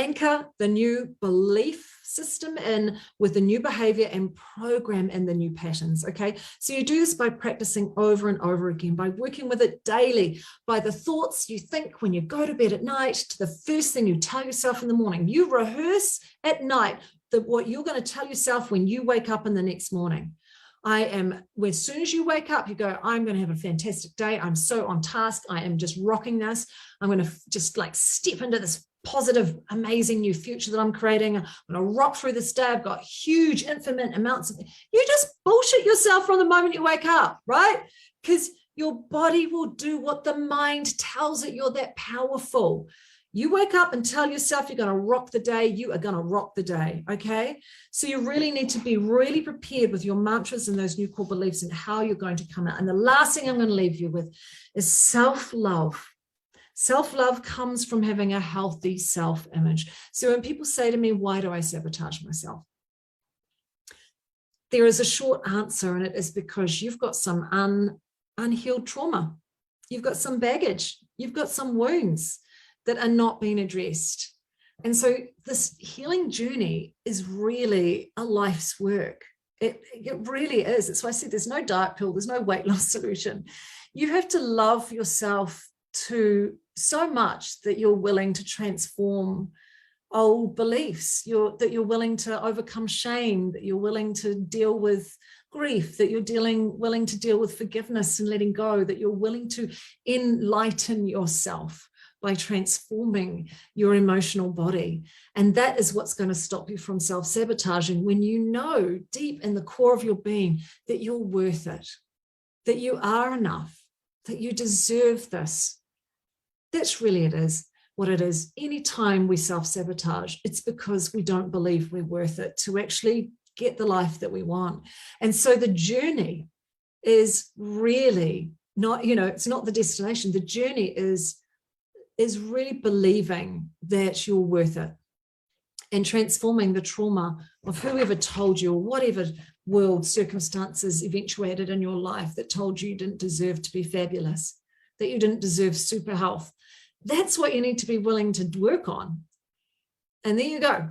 anchor the new belief system in with the new behavior and program in the new patterns. Okay, so you do this by practicing over and over again, by working with it daily, by the thoughts you think when you go to bed at night to the first thing you tell yourself in the morning. You rehearse at night what you're going to tell yourself when you wake up in the next morning. As soon as you wake up, you go, I'm going to have a fantastic day. I'm so on task. I am just rocking this. I'm going to just like step into this positive, amazing new future that I'm creating. I'm going to rock through this day. I've got huge, infinite amounts of, you just bullshit yourself from the moment you wake up, right? Because your body will do what the mind tells it. You're that powerful. You wake up and tell yourself you're going to rock the day, you are going to rock the day, okay? So you really need to be really prepared with your mantras and those new core beliefs and how you're going to come out. And the last thing I'm going to leave you with is self-love. Self-love comes from having a healthy self-image. So when people say to me, why do I sabotage myself? There is a short answer, and it is because you've got some unhealed trauma. You've got some baggage. You've got some wounds that are not being addressed. And so this healing journey is really a life's work. It really is. That's why I said there's no dark pill, there's no weight loss solution. You have to love yourself to so much that you're willing to transform old beliefs, that you're willing to overcome shame, that you're willing to deal with grief, that you're willing to deal with forgiveness and letting go, that you're willing to enlighten yourself by transforming your emotional body. And that is what's going to stop you from self-sabotaging, when you know deep in the core of your being that you're worth it, that you are enough, that you deserve this. That's really what it is. Anytime we self-sabotage, it's because we don't believe we're worth it to actually get the life that we want. And so the journey is really not, it's not the destination. The journey is really believing that you're worth it and transforming the trauma of whoever told you, or whatever world circumstances eventuated in your life that told you didn't deserve to be fabulous, that you didn't deserve super health. That's what you need to be willing to work on. And there you go.